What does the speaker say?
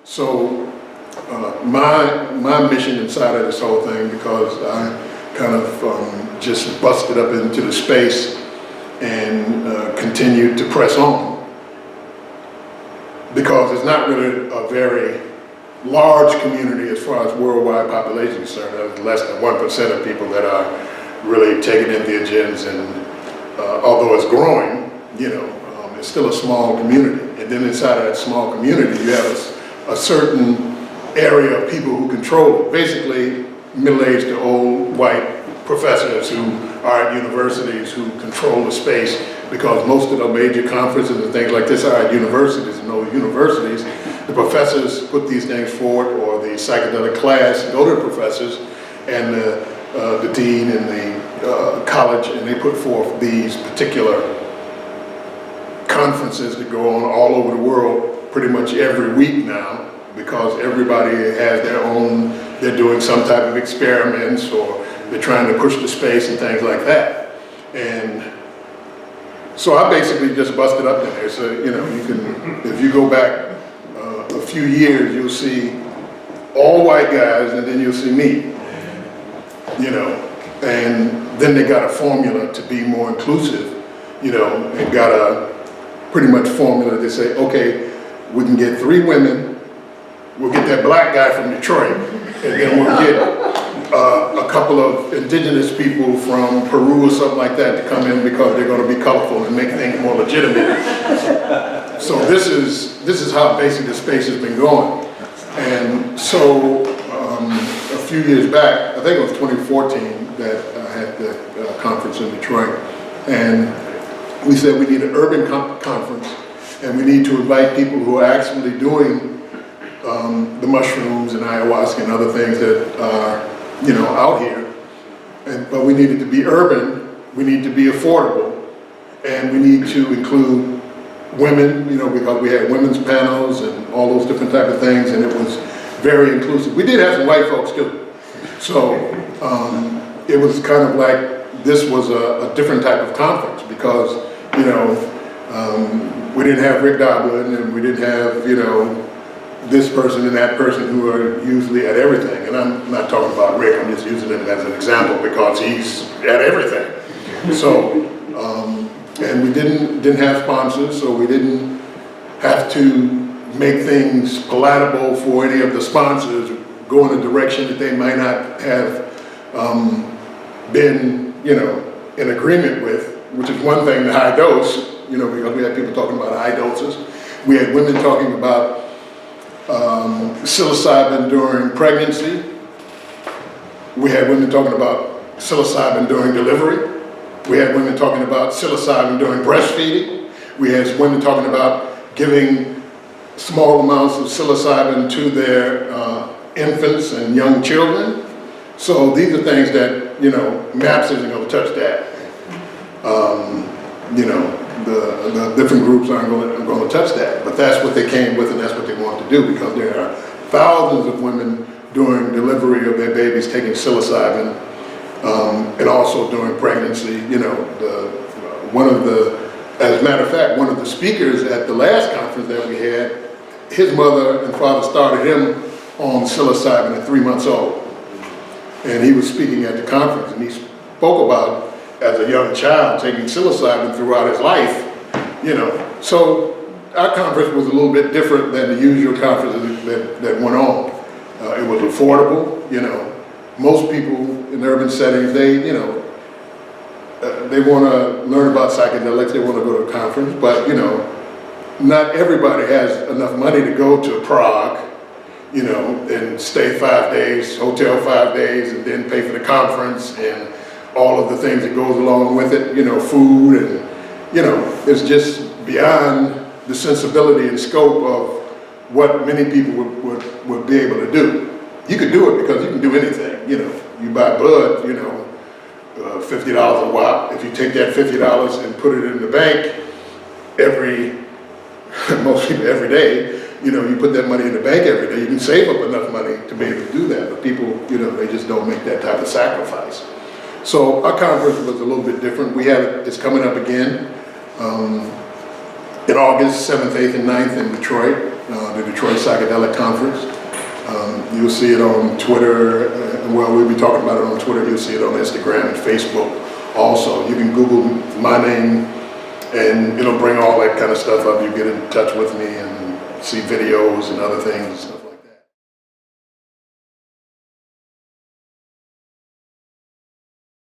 So my mission inside of this whole thing, because I kind of just busted up into the space and continued to press on, because it's not really a very large community as far as worldwide population is concerned. There's less than 1% of people that are really taking in the agendas, and although it's growing, it's still a small community. And then inside of that small community, you have a certain area of people who control it. Basically, middle-aged to old white professors who are at universities who control the space, because most of the major conferences and things like this are at universities, and those universities, the professors put these things forward, or the psychedelic class go to the professors and the dean and the college, and they put forth these particular conferences that go on all over the world pretty much every week now, because everybody has their own, they're doing some type of experiments, or they're trying to push the space and things like that. And so I basically just busted up in there. So, you can, if you go back a few years, you'll see all white guys, and then you'll see me, and then they got a formula to be more inclusive, and got a pretty much formula to say, okay, we can get 3 women, we'll get that black guy from Detroit, and then we'll get a couple of indigenous people from Peru or something like that to come in, because they're going to be colorful and make things more legitimate. So this is how basically the space has been going. And so a few years back, I think it was 2014, that I had the conference in Detroit, and we said we need an urban conference, and we need to invite people who are actually doing the mushrooms and ayahuasca and other things that are out here. But we need it to be urban, we need to be affordable, and we need to include women, because we had women's panels and all those different type of things, and it was very inclusive. We did have some white folks too. So it was kind of like this was a different type of conference, because, we didn't have Rick Doblin, and we didn't have, this person and that person who are usually at everything. And I'm not talking about Rick, I'm just using him as an example because he's at everything. So, and we didn't have sponsors, so we didn't have to make things palatable for any of the sponsors, go in a direction that they might not have been, in agreement with, which is one thing, the high dose, because we had people talking about high doses. We had women talking about psilocybin during pregnancy. We had women talking about psilocybin during delivery. We had women talking about psilocybin during breastfeeding. We had women talking about giving small amounts of psilocybin to their infants and young children. So these are things that, MAPS isn't going to touch that. The different groups aren't going to touch that, but that's what they came with, and that's what they want to do, because there are thousands of women during delivery of their babies taking psilocybin, and also during pregnancy. As a matter of fact, one of the speakers at the last conference that we had, his mother and father started him on psilocybin at 3 months old, and he was speaking at the conference, and he spoke about, as a young child, taking psilocybin throughout his life, So our conference was a little bit different than the usual conferences that went on. It was affordable, Most people in urban settings, they want to learn about psychedelics, they want to go to a conference, but, not everybody has enough money to go to Prague, and stay 5 days, hotel 5 days, and then pay for the conference and all of the things that goes along with it, food, and, it's just beyond the sensibility and scope of what many people would be able to do. You could do it because you can do anything, You buy bud, $50 a wop. If you take that $50 and put it in the bank most people every day, you put that money in the bank every day, you can save up enough money to be able to do that. But people, they just don't make that type of sacrifice. So our conference was a little bit different. It's coming up again in August 7th, 8th, and 9th in Detroit. the Detroit Psychedelic Conference. You'll see it on Twitter, well, we'll be talking about it on Twitter, you'll see it on Instagram and Facebook also. You can Google my name and it'll bring all that kind of stuff up. You get in touch with me and see videos and other things.